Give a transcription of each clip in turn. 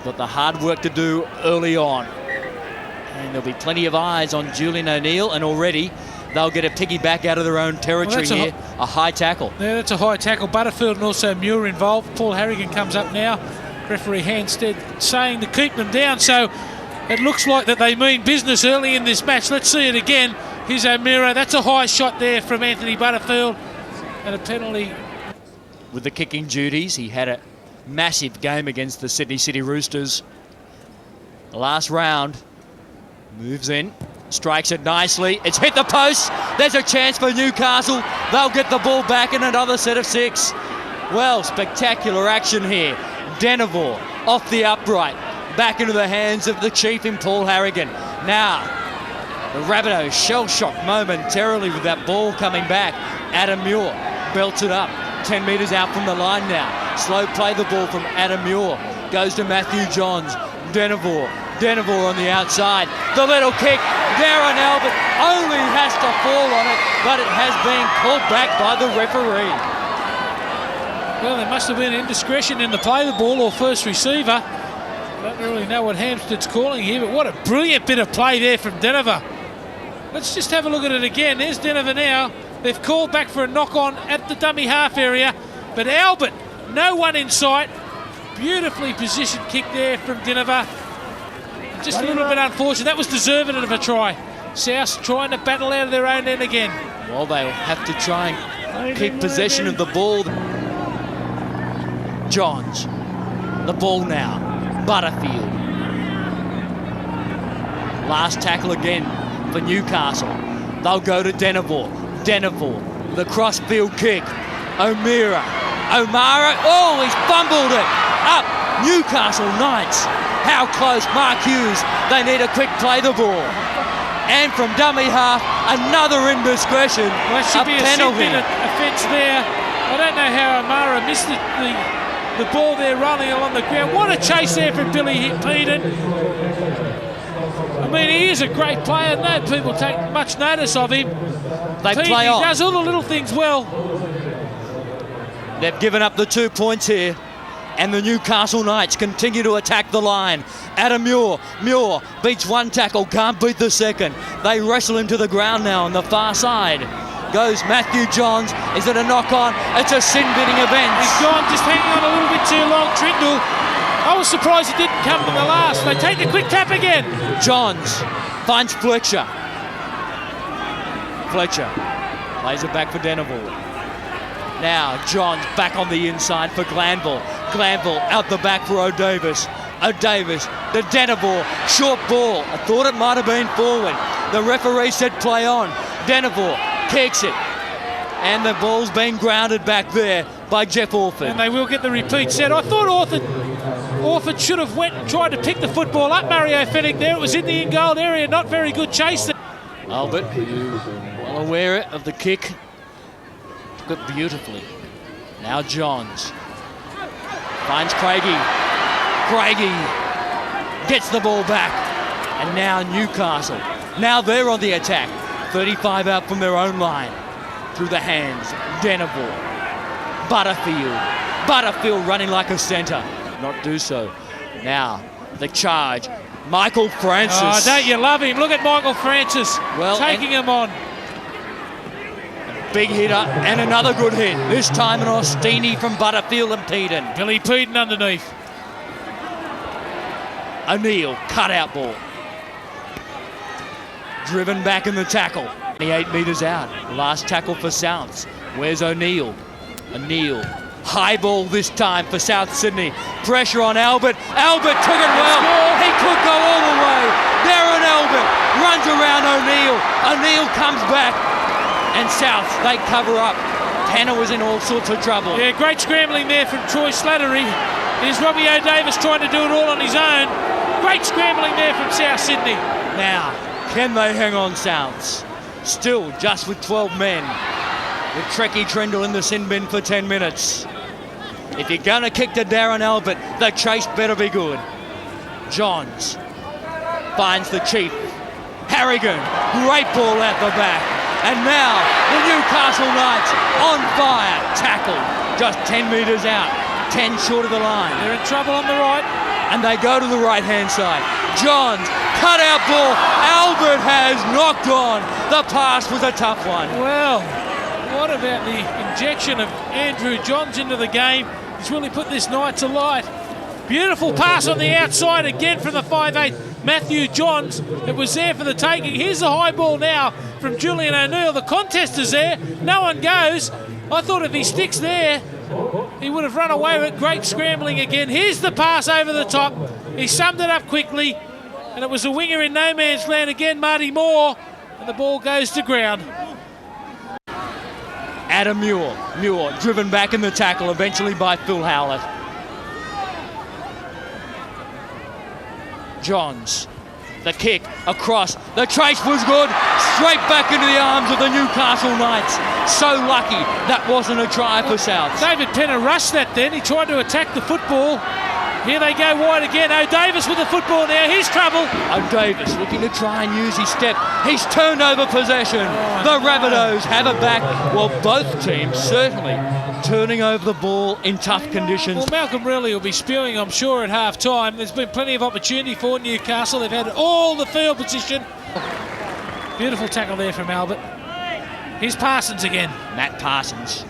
They've got the hard work to do early on. And there'll be plenty of eyes on Julian O'Neill, and already they'll get a piggyback out of their own territory here. A high tackle. Yeah, that's a high tackle. Butterfield and also Muir involved. Paul Harrigan comes up now. Referee Handstead saying to keep them down. So it looks like that they mean business early in this match. Let's see it again. Here's O'Meara. That's a high shot there from Anthony Butterfield. And a penalty. With the kicking duties, he had a massive game against the Sydney City Roosters. The last round. Moves in. Strikes it nicely. It's hit the post. There's a chance for Newcastle. They'll get the ball back in another set of 6. Well, spectacular action here. Denevor off the upright. Back into the hands of the chief in Paul Harrigan. Now, the Rabbitohs shell-shocked momentarily with that ball coming back. Adam Muir belts it up. 10 metres out from the line now. Slow play the ball from Adam Muir. Goes to Matthew Johns. Denevor on the outside. The little kick. Darren Albert only has to fall on it, but it has been called back by the referee. Well, there must have been indiscretion in the play the ball or first receiver. I don't really know what Hampstead's calling here, but what a brilliant bit of play there from Denevor. Let's just have a look at it again. There's Denevor now. They've called back for a knock-on at the dummy half area, but Albert, no one in sight. Beautifully positioned kick there from Denevor. Just a little bit unfortunate. That was deserving of a try. South trying to battle out of their own end again. Well, they'll have to try and keep possession of the ball. Johns, the ball now. Butterfield. Last tackle again for Newcastle. They'll go to Denevor. The cross-field kick. O'Meara. Oh, he's fumbled it. Up. Newcastle Knights. How close, Mark Hughes. They need a quick play the ball. And from dummy half, another indiscretion. Well, that should be a penalty. Offence there. I don't know how O'Meara missed the ball there rolling along the ground. What a chase there from Billy Peden. I mean, he is a great player. No people take much notice of him. They play on. He does all the little things well. They've given up the 2 points here. And the Newcastle Knights continue to attack the line. Adam Muir beats one tackle, can't beat the second. They wrestle him to the ground now on the far side. Goes Matthew Johns. Is it a knock-on? It's a sin-binning event. He's gone, just hanging on a little bit too long, Trindle. I was surprised he didn't come to the last. They take the quick tap again. Johns finds Fletcher. Fletcher plays it back for Denevor. Now Johns back on the inside for Glanville. Glanville out the back for O'Davis. O'Davis to Denevor. Short ball. I thought it might have been forward. The referee said play on. Denevor kicks it. And the ball's been grounded back there by Jeff Orford. And they will get the repeat set. I thought Orford should have went and tried to pick the football up. Mario Fennick there. It was in the in-goal area. Not very good chase there. Albert, well aware of the kick. Took it beautifully. Now Johns finds Craigie. Craigie gets the ball back. And now Newcastle. Now they're on the attack. 35 out from their own line. Through the hands. Denevor. Butterfield running like a centre. Not do so. Now the charge. Michael Francis. Oh, don't you love him? Look at Michael Francis taking him on. Big hitter and another good hit. This time an Ostini from Butterfield and Peden. Billy Peden underneath. O'Neill, cut-out ball. Driven back in the tackle. 28 metres out. Last tackle for Souths. Where's O'Neill? O'Neill. High ball this time for South Sydney. Pressure on Albert. Albert took it well. He could go all the way. Darren Albert runs around O'Neill. O'Neill comes back. And South, they cover up. Tanner was in all sorts of trouble. Yeah, great scrambling there from Troy Slattery. Here's Robbie O'Davis trying to do it all on his own. Great scrambling there from South Sydney. Now, can they hang on, Souths? Still just with 12 men. With Trekkie Trindle in the sin bin for 10 minutes. If you're going to kick to Darren Albert, the chase better be good. Johns finds the chief. Harrigan, great ball out the back. And now the Newcastle Knights on fire. Tackle just 10 metres out. 10 short of the line. They're in trouble on the right. and they go to the right-hand side. Johns, cut out ball. Albert has knocked on. The pass was a tough one. Well, what about the injection of Andrew Johns into the game? He's really put this night to light. Beautiful pass on the outside again from the 5'8", Matthew Johns. It was there for the taking. Here's the high ball now from Julian O'Neill. The contest is there. No one goes. I thought if he sticks there, he would have run away with it. Great scrambling again. Here's the pass over the top. He summed it up quickly, and it was a winger in no man's land again, Marty Moore, and the ball goes to ground. Adam Muir driven back in the tackle eventually by Phil Howlett. Johns, the kick across, the chase was good, straight back into the arms of the Newcastle Knights. So lucky that wasn't a try for South. David Penner rushed that then, he tried to attack the football. Here they go wide again. O'Davis with the football now. Here's trouble. O'Davis looking to try and use his step. He's turned over possession. The Rabbitohs have it back. Well, both teams certainly turning over the ball in tough conditions. Well, Malcolm Riley will be spewing, I'm sure, at half-time. There's been plenty of opportunity for Newcastle. They've had all the field position. Beautiful tackle there from Albert. Here's Parsons again. Matt Parsons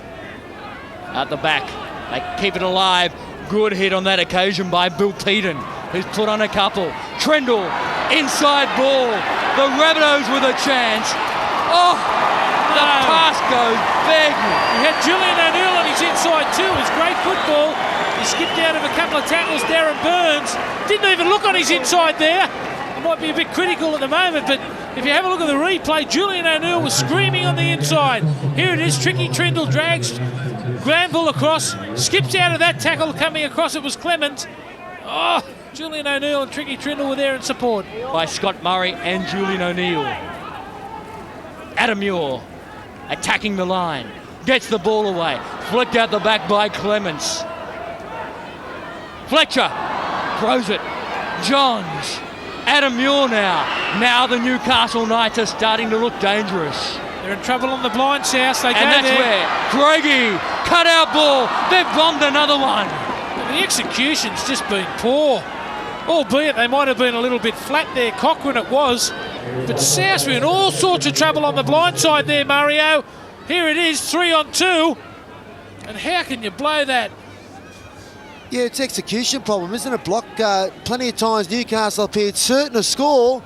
at the back. They keep it alive. Good hit on that occasion by Bill Peden, who's put on a couple. Trendle, inside ball. The Rabbitohs with a chance. Oh, the pass goes big. He had Julian O'Neill on his inside too. It was great football. He skipped out of a couple of tackles. Darren Burns didn't even look on his inside there. I might be a bit critical at the moment, but if you have a look at the replay, Julian O'Neill was screaming on the inside. Here it is, Tricky Trindle drags Granville across, skips out of that tackle, coming across it was Clemens. Oh, Julian O'Neill and Tricky Trindle were there in support. By Scott Murray and Julian O'Neill. Adam Muir attacking the line, gets the ball away, flicked out the back by Clemens. Fletcher throws it, Johns. Adam Muir now the Newcastle Knights are starting to look dangerous. They're in trouble on the blind, South. They go and that's there. Where Craigie, cut out ball. They've bombed another one. The execution's just been poor. Albeit they might have been a little bit flat there, Cochrane it was. But South were in all sorts of trouble on the blind side there, Mario. Here it is, 3-on-2. And how can you blow that? Yeah, it's execution problem, isn't it, Block? Plenty of times Newcastle appeared certain to score.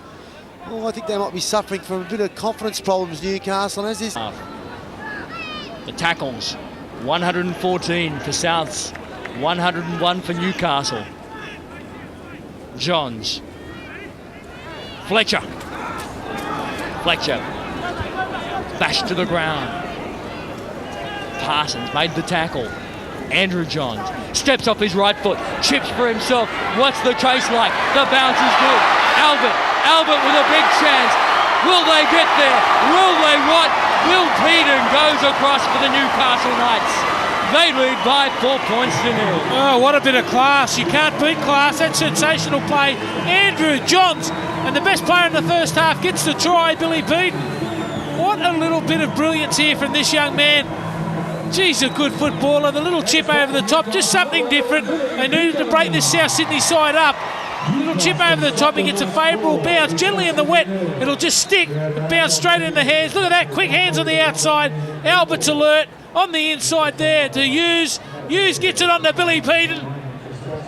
Oh, I think they might be suffering from a bit of confidence problems, Newcastle. As this, the tackles, 114 for Souths, 101 for Newcastle. Johns. Fletcher bashed to the ground. Parsons made the tackle. Andrew Johns steps off his right foot, chips for himself. What's the chase like? The bounce is good. Albert with a big chance. Will they get there? Will they what? Will Peden goes across for the Newcastle Knights. They lead by 4 points to 0. Oh, what a bit of class. You can't beat class. That's sensational play. Andrew Johns, and the best player in the first half, gets the try, Billy Peden. What a little bit of brilliance here from this young man. Geez, a good footballer. The little chip over the top, just something different. They needed to break this South Sydney side up. Little chip over the top, he gets a favourable bounce. Gently in the wet, it'll just stick. It bounce straight in the hands. Look at that, quick hands on the outside. Albert's alert on the inside there to Hughes. Hughes gets it on to Billy Peden.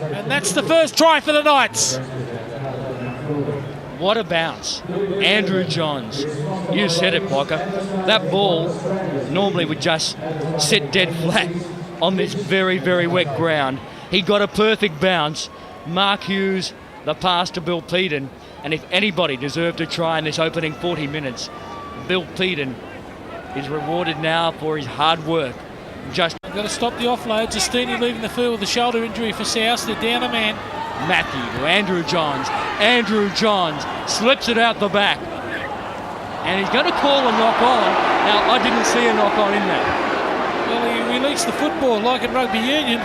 And that's the first try for the Knights. What a bounce. Andrew Johns. You said it, Blocker. That ball normally would just sit dead flat on this very, very wet ground. He got a perfect bounce. Mark Hughes, the pass to Bill Peden. And if anybody deserved a try in this opening 40 minutes, Bill Peden is rewarded now for his hard work. Just got to stop the offload. Justini leaving the field with a shoulder injury for South. They're down a man. Matthew to Andrew Johns. Andrew Johns slips it out the back. And he's going to call a knock on. Now, I didn't see a knock on in that. Well, he released the football like in rugby union.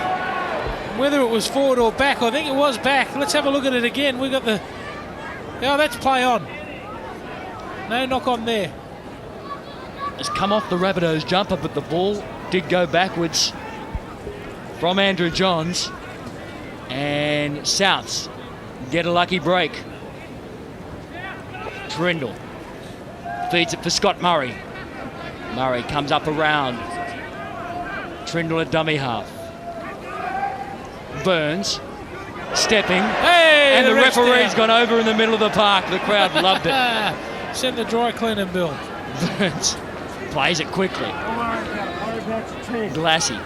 Whether it was forward or back, I think it was back. Let's have a look at it again. We got the... Oh, that's play on. No knock on there. Just come off the Rabbitohs jumper, but the ball did go backwards from Andrew Johns. And Souths get a lucky break. Trindle feeds it for Scott Murray. Murray comes up around. Trindle at dummy half. Burns stepping. Hey, and the referee's gone over in the middle of the park. The crowd loved it. Send the dry cleaning bill. Burns plays it quickly. Glassy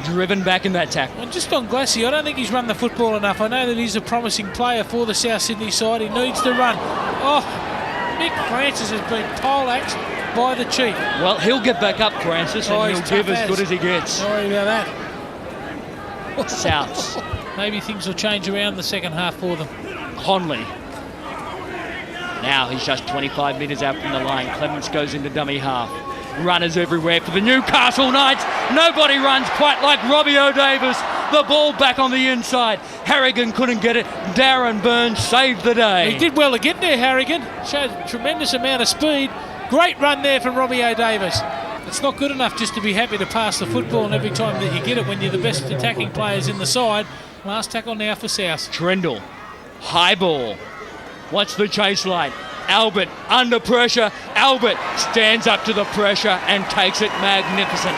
driven back in that tackle. Well, just on Glassy, I don't think he's run the football enough. I know that he's a promising player for the South Sydney side. He needs to run. Oh, Nick Francis has been poleaxed by the Chief. Well, he'll get back up, Francis, and he's he'll give tough as good as he gets. Sorry about that. Souths. Maybe things will change around the second half for them. Conley. Now he's just 25 metres out from the line. Clements goes into dummy half. Runners everywhere for the Newcastle Knights. Nobody runs quite like Robbie Davis. The ball back on the inside. Harrigan couldn't get it. Darren Burns saved the day. He did well to get there, Harrigan. Showed a tremendous amount of speed. Great run there from Robbie Davis. It's not good enough just to be happy to pass the football, and every time that you get it when you're the best attacking players in the side. Last tackle now for South. Trindle. High ball. What's the chase line? Albert under pressure. Albert stands up to the pressure and takes it magnificently.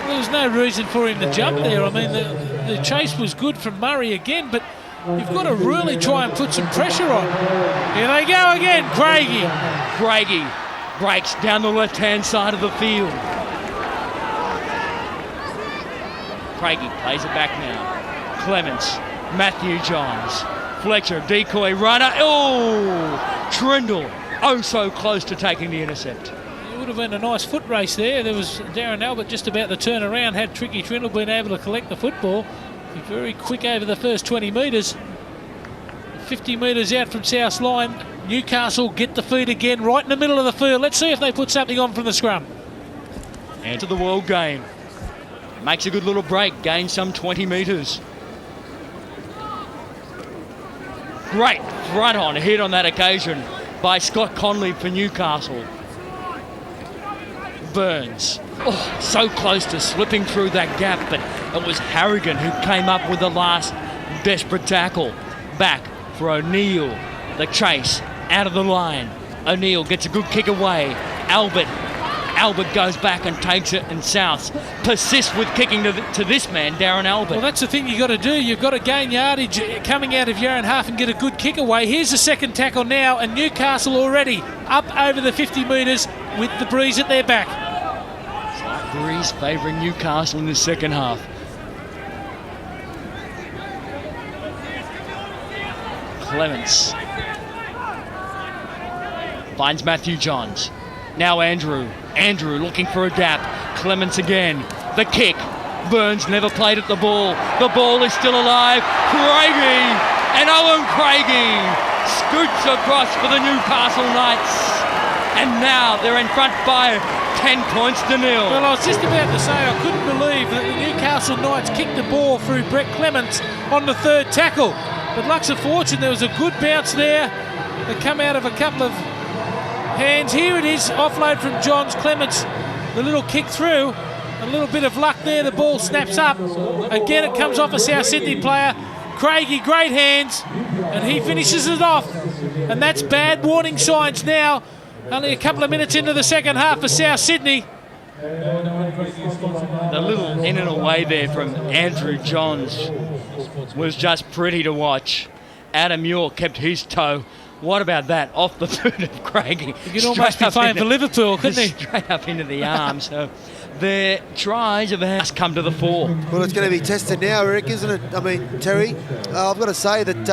Well, there's no reason for him to jump there. I mean, the chase was good from Murray again, but you've got to really try and put some pressure on. Here they go again, Craigie. Craigie breaks down the left-hand side of the field. Craigie plays it back now. Clements, Matthew Johns, Fletcher, decoy runner. Oh, Trindle, oh so close to taking the intercept. It would have been a nice foot race there. There was Darren Albert just about to turn around. Had Tricky Trindle been able to collect the football, be very quick over the first 20 metres. 50 metres out from South's line. Newcastle get the feed again right in the middle of the field. Let's see if they put something on from the scrum. And to the world game. Makes a good little break, gains some 20 metres. Great front on hit on that occasion by Scott Conley for Newcastle. Burns. Oh, so close to slipping through that gap, but it was Harrigan who came up with the last desperate tackle. Back for O'Neill. The chase out of the line. O'Neill gets a good kick away. Albert goes back and takes it, and Souths persists with kicking to this man, Darren Albert. Well, that's the thing you've got to do. You've got to gain yardage coming out of your own half and get a good kick away. Here's the second tackle now, and Newcastle already up over the 50 metres with the breeze at their back. Slight breeze favouring Newcastle in the second half. Clements finds Matthew Johns. Now Andrew looking for a gap. Clements again. The kick. Burns never played at the ball. The ball is still alive. Craigie and Owen Craigie scoots across for the Newcastle Knights. And now they're in front by 10 points to 0. Well, I was just about to say I couldn't believe that the Newcastle Knights kicked the ball through Brett Clements on the third tackle. But lucks of fortune, there was a good bounce there that come out of a couple of hands. Here it is, offload from Johns. Clements, the little kick through, a little bit of luck there, the ball snaps up. Again, it comes off a South Sydney player. Craigie, great hands, and he finishes it off. And that's bad warning signs now. Only a couple of minutes into the second half for South Sydney. The little in and away there from Andrew Johns was just pretty to watch. Adam Muir kept his toe. What about that? Off the boot of Craigie. He could almost be playing for Liverpool, couldn't he? Straight up into the arm. So their tries have come to the fore. Well, it's going to be tested now, Eric, isn't it? I mean, Terry, I've got to say that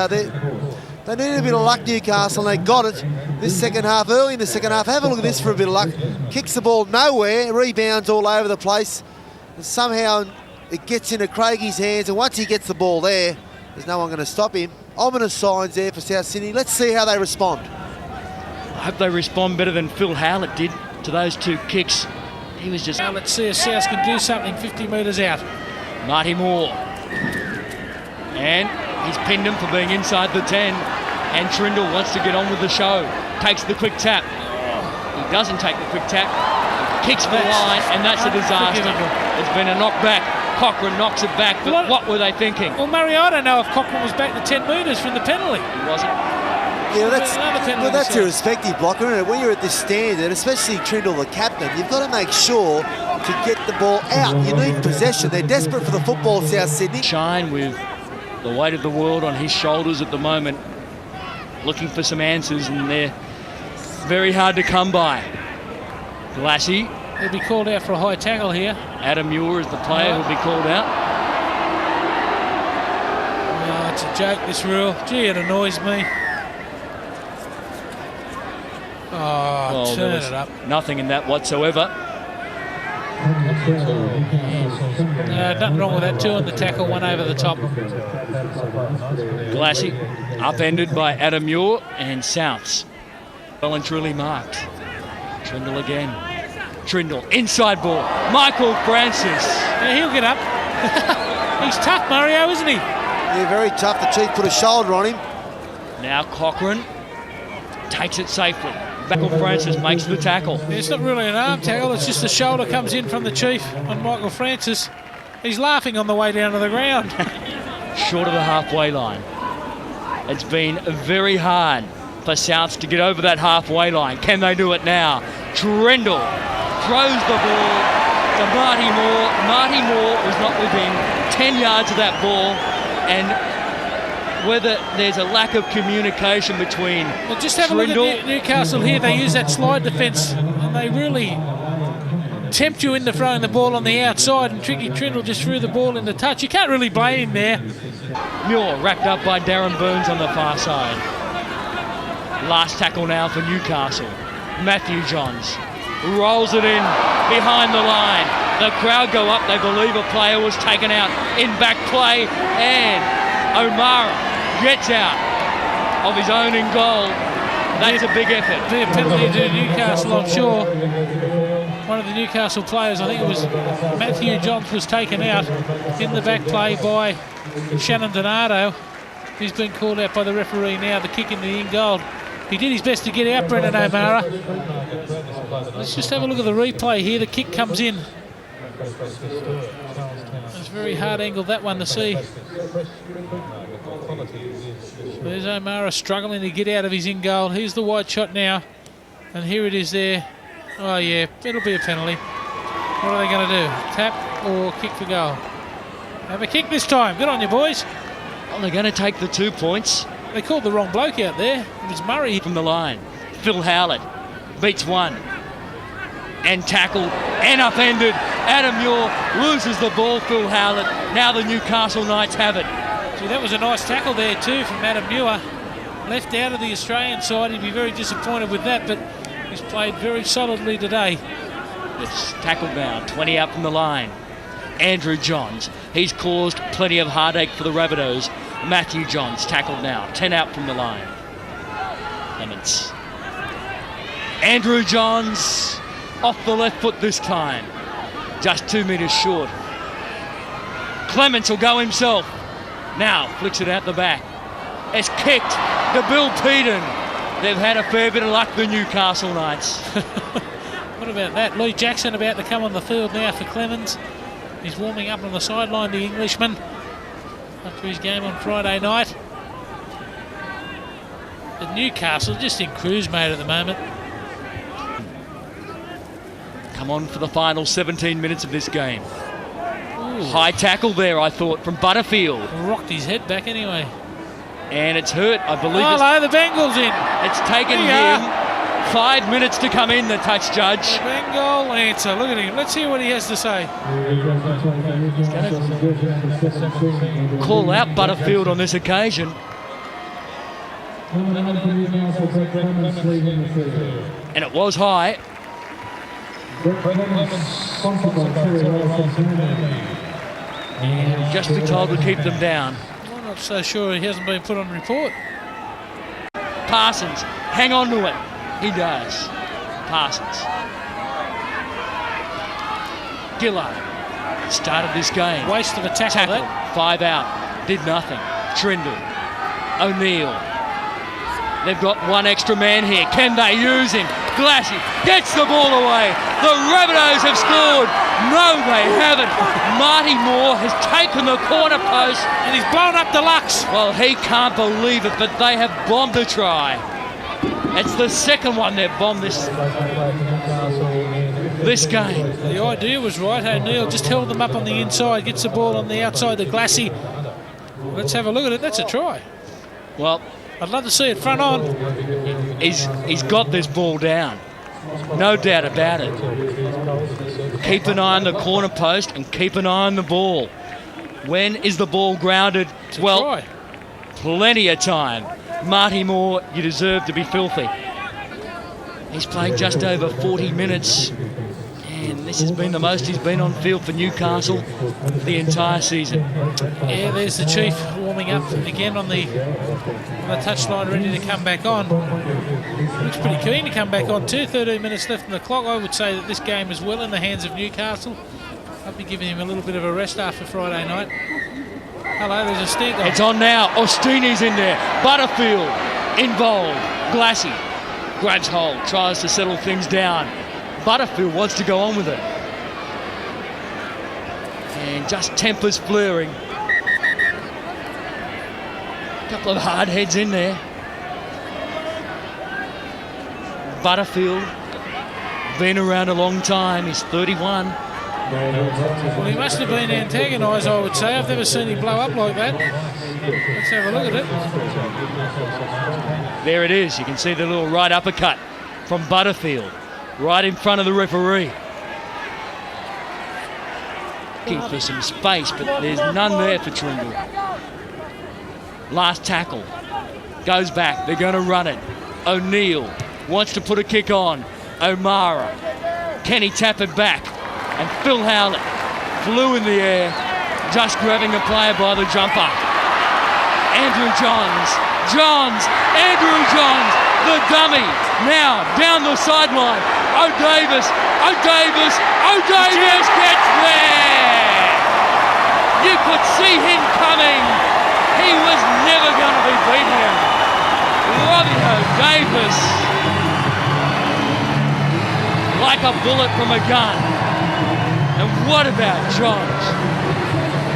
they needed a bit of luck, Newcastle, and they got it this second half. Early in the second half, have a look at this for a bit of luck. Kicks the ball nowhere, rebounds all over the place. And somehow it gets into Craigie's hands, and once he gets the ball there, there's no one going to stop him. Ominous signs there for South Sydney. Let's see how they respond. I hope they respond better than Phil Howlett did to those two kicks. He was just... Now let's see if South can do something 50 metres out. Marty Moore. And he's pinned him for being inside the 10. And Trindle wants to get on with the show. Takes the quick tap. He doesn't take the quick tap. Kicks for the line, and that's a disaster. It's been a knockback Cochrane knocks it back, but what were they thinking? Well, Murray, I don't know if Cochrane was back to 10 metres from the penalty. He wasn't. Yeah, that's irrespective, Blocker, isn't it? When you're at this standard, especially Trindle, the captain, you've got to make sure to get the ball out. You need possession. They're desperate for the football, South Sydney. Shine with the weight of the world on his shoulders at the moment, looking for some answers, and they're very hard to come by. Glassy. He'll be called out for a high tackle here. Adam Muir is the player who'll be called out. Oh, it's a joke, this rule. Gee, it annoys me. Oh, well, turn it up. Nothing in that whatsoever. Nothing wrong with that. Two on the tackle, one over the top. Glassy upended by Adam Muir, and Souths well and truly marked. Trindle again. Trindle, inside ball. Michael Francis. Yeah, he'll get up. He's tough, Mario, isn't he? Yeah, very tough. The Chief put a shoulder on him. Now Cochrane takes it safely. Michael Francis makes the tackle. Yeah, it's not really an arm tackle, it's just the shoulder comes in from the Chief on Michael Francis. He's laughing on the way down to the ground. Short of the halfway line. It's been very hard for Souths to get over that halfway line. Can they do it now? Trindle throws the ball to Marty Moore. Marty Moore was not within 10 yards of that ball, and whether there's a lack of communication between well, just have Trindle. a look at Newcastle here. They use that slide defence and they really tempt you into throwing the ball on the outside, and Tricky Trindle just threw the ball in the touch. You can't really blame him there. Muir wrapped up by Darren Burns on the far side. Last tackle now for Newcastle. Matthew Johns rolls it in behind the line. The crowd go up. They believe a player was taken out in back play, and O'Mara gets out of his own in goal. That's a big effort. Be a penalty to Newcastle, I'm sure. One of the Newcastle players, I think it was Matthew Johns, was taken out in the back play by Shannon Donato. He's been called out by the referee now, the kick in the in goal. He did his best to get out Brendan O'Mara. Let's just have a look at the replay here. The kick comes in. It's very hard angle, that one, to see. There's O'Mara struggling to get out of his in goal. Here's the wide shot now. And here it is there. Oh yeah, it'll be a penalty. What are they going to do? Tap or kick for goal? Have a kick this time. Good on you, boys. Well, they're going to take the 2 points. They called the wrong bloke out there. It was Murray. From the line. Phil Howlett beats one. And tackled and upended. Adam Muir loses the ball. Phil Howlett. Now the Newcastle Knights have it. Gee, that was a nice tackle there too from Adam Muir. Left out of the Australian side. He'd be very disappointed with that, but he's played very solidly today. It's tackled now. 20 out from the line. Andrew Johns. He's caused plenty of heartache for the Rabbitohs. Matthew Johns tackled now. 10 out from the line. Clements. Andrew Johns off the left foot this time. Just 2 metres short. Clements will go himself. Now flicks it out the back. It's kicked to Bill Peden. They've had a fair bit of luck, the Newcastle Knights. What about that? Lee Jackson about to come on the field now for Clemens. He's warming up on the sideline, the Englishman, after his game on Friday night. But Newcastle just in cruise mode at the moment. Come on for the final 17 minutes of this game. Ooh. High tackle there, I thought, from Butterfield. Rocked his head back anyway. And it's hurt, I believe. Hello, the Bengals in. It's taken him 5 minutes to come in, the touch judge. The Bengal answer. Look at him. Let's hear what he has to say. He's going to call out Butterfield on this occasion. And it was high. And just be told to keep them down. I'm not so sure he hasn't been put on report. Parsons, hang on to it. He does. Parsons. Gillard started this game. Waste of a tackle. 5 out. Did nothing. Trindle. O'Neill. They've got one extra man here. Can they use him? Glassy gets the ball away. The Rabbitohs have scored. No, they haven't. Marty Moore has taken the corner post. And he's blown up Deluxe. Well, he can't believe it, but they have bombed a try. It's the second one they've bombed this game. The idea was right. O'Neill just held them up on the inside, gets the ball on the outside of Glassy. Let's have a look at it. That's a try. Well, I'd love to see it front on. He's got this ball down. No doubt about it. Keep an eye on the corner post and keep an eye on the ball. When is the ball grounded? Well, try. Plenty of time. Marty Moore, you deserve to be filthy. He's played just over 40 minutes. And this has been the most he's been on field for Newcastle the entire season. Yeah, there's the Chief warming up again on the touchline, ready to come back on. Looks pretty keen to come back on too. 13 minutes left on the clock. I would say that this game is well in the hands of Newcastle. I'll be giving him a little bit of a rest after Friday night. Hello, there's a stink. It's on now. Ostini's in there. Butterfield involved. Glassy grabs hold, tries to settle things down. Butterfield wants to go on with it. And just tempers flaring. A couple of hard heads in there. Butterfield, been around a long time. He's 31. Well, he must have been antagonised, I would say. I've never seen him blow up like that. Let's have a look at it. There it is. You can see the little right uppercut from Butterfield. Right in front of the referee. Looking for some space, but there's none there for Tringle. Last tackle. Goes back. They're going to run it. O'Neill wants to put a kick on. O'Mara. Can he tap it back? And Phil Howlett flew in the air, just grabbing a player by the jumper. Andrew Johns. Andrew Johns, the dummy. Now down the sideline. O'Davis gets there. You could see him coming. He was never going to be beaten. Robbie O'Davis, like a bullet from a gun. And what about Johns?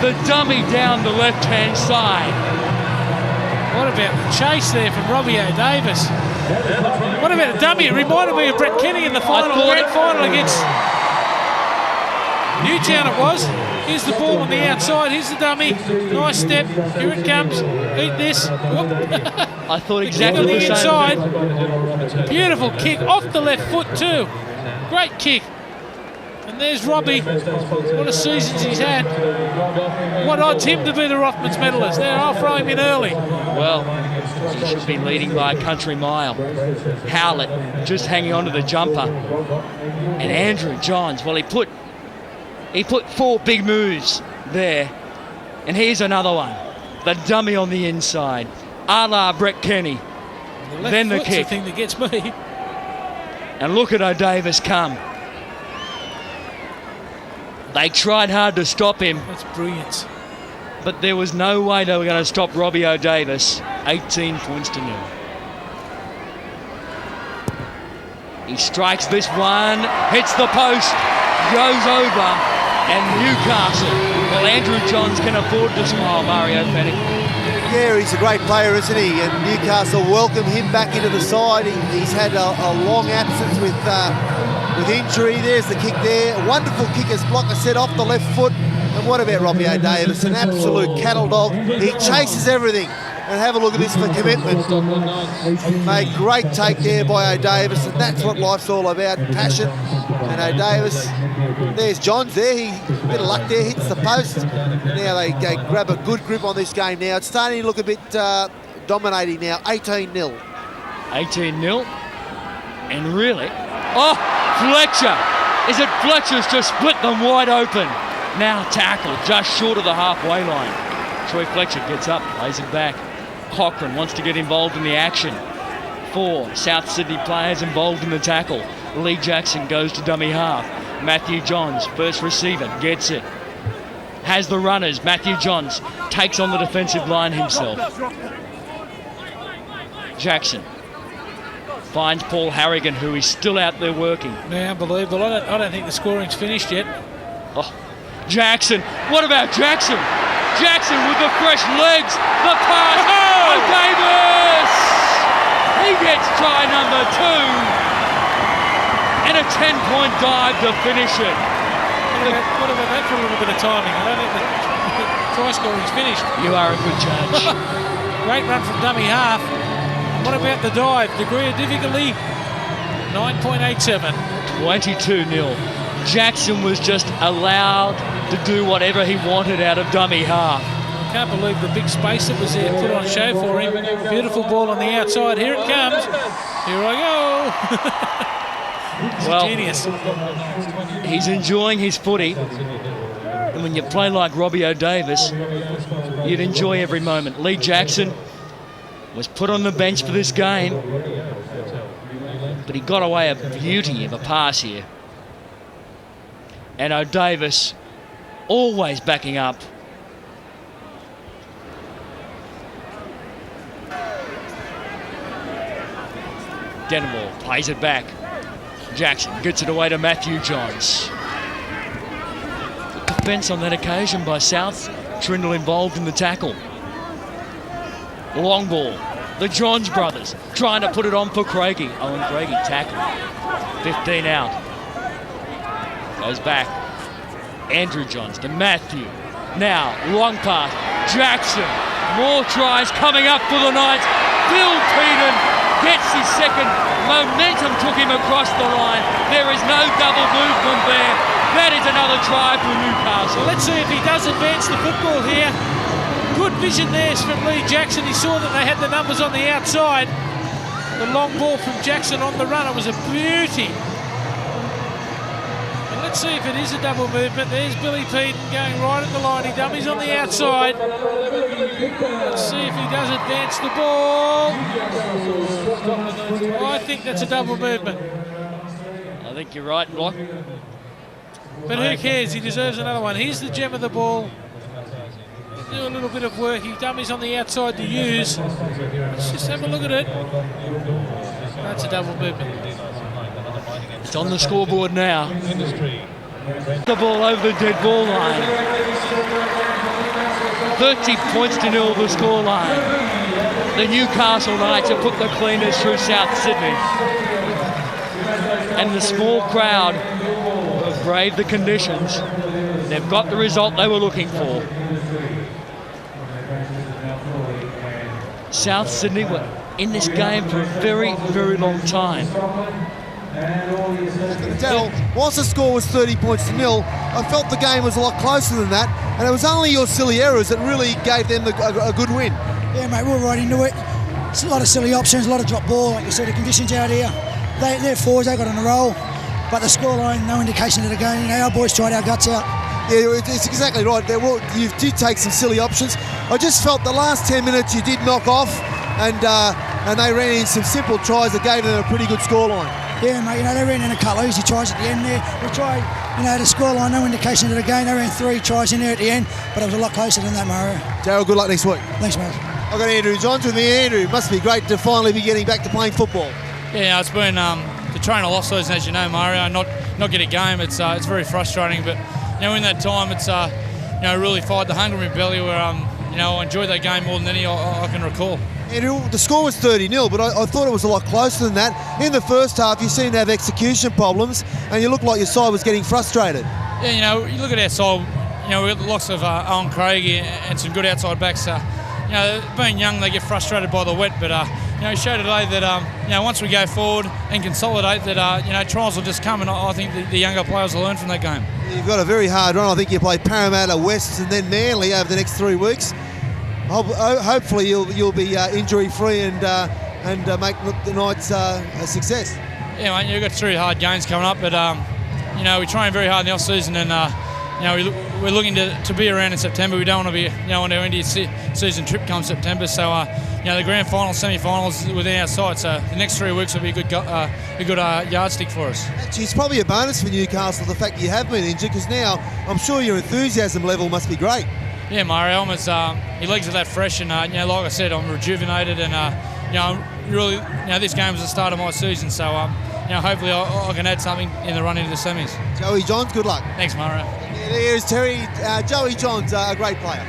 The dummy down the left-hand side. What about the chase there from Robbie O'Davis? What about a dummy? It reminded me of Brett Kenny in the final, grand final against Newtown it was. Here's the ball on the outside. Here's the dummy. Nice step. Here it comes. Eat this. I thought exactly the the inside. same. Beautiful kick off the left foot too. Great kick. And there's Robbie. What a season he's had. What odds him to be the Rothmans medalist? There, I'll throw him in early. Well, he should be leading by a country mile. Howlett just hanging on to the jumper. And Andrew Johns, well, he put 4 big moves there. And here's another one. The dummy on the inside. A la Brett Kenny. Then the kick. The thing that gets me. And look at O'Davis come. They tried hard to stop him. That's brilliant. But there was no way they were going to stop Robbie O'Davis. 18 points to 0. He strikes this one, hits the post, goes over, and Newcastle. Well, Andrew Johns can afford to smile, Mario Fennick. Yeah, he's a great player, isn't he? And Newcastle welcome him back into the side. He's had a long absence with injury. There's the kick there. A wonderful kick as Blocker said off the left foot. And what about Robbie O'Davis? An absolute cattle dog. He chases everything. And have a look at this for commitment. Made great take there by O'Davis, and that's what life's all about, passion. And O'Davis, there's Johns there. He a bit of luck there, hits the post. Now they grab a good grip on this game now. It's starting to look a bit dominating now. 18-0. 18-0. And really, Fletcher. Is it Fletcher's to split them wide open? Now tackled just short of the halfway line. Troy Fletcher gets up, plays it back. Cochrane wants to get involved in the action. 4 South Sydney players involved in the tackle. Lee Jackson goes to dummy half. Matthew Johns, first receiver, gets it. Has the runners. Matthew Johns takes on the defensive line himself. Jackson Finds Paul Harrigan, who is still out there working. Yeah, unbelievable. I don't think the scoring's finished yet. Oh, Jackson. What about Jackson? Jackson with the fresh legs. The pass. Oh, Davis! He gets try number 2. And a 10-point dive to finish it. What about that for a little bit of timing? I don't think the try scoring's finished. You are a good judge. Great run from dummy half. What about the dive? Degree of difficulty, 9.87. 22-0. Jackson was just allowed to do whatever he wanted out of dummy half. I can't believe the big space that was there put on show for him. Beautiful ball on the outside. Here it comes. Here I go. Well, genius. He's enjoying his footy. And when you play like Robbie O'Davis, you'd enjoy every moment. Lee Jackson was put on the bench for this game, but he got away a beauty of a pass here. And O'Davis always backing up. Denimore plays it back. Jackson gets it away to Matthew Johns. Good defence on that occasion by South. Trindle involved in the tackle. Long ball. The Johns brothers trying to put it on for Craigie. Owen Craigie tackle. 15 out. Goes back. Andrew Johns to Matthew. Now, long pass. Jackson. More tries coming up for the Knights. Bill Peden gets his second. Momentum took him across the line. There is no double movement there. That is another try for Newcastle. Let's see if he does advance the football here. Good vision there from Lee Jackson. He saw that they had the numbers on the outside. The long ball from Jackson on the run. It was a beauty. And let's see if it is a double movement. There's Billy Peden going right at the line. He dummies on the outside. Let's see if he does advance the ball. I think that's a double movement. I think you're right, Block. But who cares? He deserves another one. Here's the gem of the ball. Do a little bit of work. He dummies on the outside to use. Let's just have a look at it. That's a double movement. It's on the scoreboard now. The ball over the dead ball line. 30 points to 0 the score line. The Newcastle Knights have put the cleaners through South Sydney. And the small crowd have braved the conditions. They've got the result they were looking for. South Sydney were in this game for a very, very long time. Daryl, whilst the score was 30 points to 0, I felt the game was a lot closer than that, and it was only your silly errors that really gave them a good win. Yeah, mate, we're right into it. It's a lot of silly options, a lot of drop ball. Like you said, the conditions out here, they're forwards, they got on a roll, but the scoreline, no indication of the game. You know, our boys tried our guts out. Yeah, it's exactly right. You did take some silly options. I just felt the last 10 minutes you did knock off, and they ran in some simple tries that gave them a pretty good scoreline. Yeah, mate, you know, they ran in a couple of easy tries at the end there. We tried, you know, the scoreline, no indication of the game. They ran 3 tries in there at the end, but it was a lot closer than that, Mario. Daryl, good luck next week. Thanks, mate. I've got Andrew Johns with me. Andrew, it must be great to finally be getting back to playing football. Yeah, it's been the train of lost season, as you know, Mario. Not get a game. It's very frustrating, but you know, in that time, it's you know, really fired the hunger in my belly. Where you know, I enjoyed that game more than any I can recall. Andrew, the score was 30-0, but I thought it was a lot closer than that. In the first half, you seemed to have execution problems, and you looked like your side was getting frustrated. Yeah, you know, you look at our side. You know, we've got lots of Owen Craigie and some good outside backs. You know, being young, they get frustrated by the wet, but you know, show today that you know, once we go forward and consolidate, that you know, trials will just come, and I think the younger players will learn from that game. You've got a very hard run. I think you play Parramatta, West, and then Manly over the next 3 weeks. Hopefully, you'll be injury-free and make the Knights a success. Yeah, mate, you've got 3 hard games coming up, but you know, we train very hard in the off-season, and you know, we're looking to be around in September. We don't want to be, you know, on our India season trip come September. So, you know, the grand final, semi-finals within our sight. So the next 3 weeks will be a good yardstick for us. Actually, it's probably a bonus for Newcastle, the fact that you have been injured, because now I'm sure your enthusiasm level must be great. Yeah, Mario, your legs are that fresh, and you know, like I said, I'm rejuvenated, and you know, I'm really, this game was the start of my season, so hopefully I can add something in the run into the semis. Joey Johns, good luck. Thanks, Mario. Here's Terry. Joey Johns, a great player.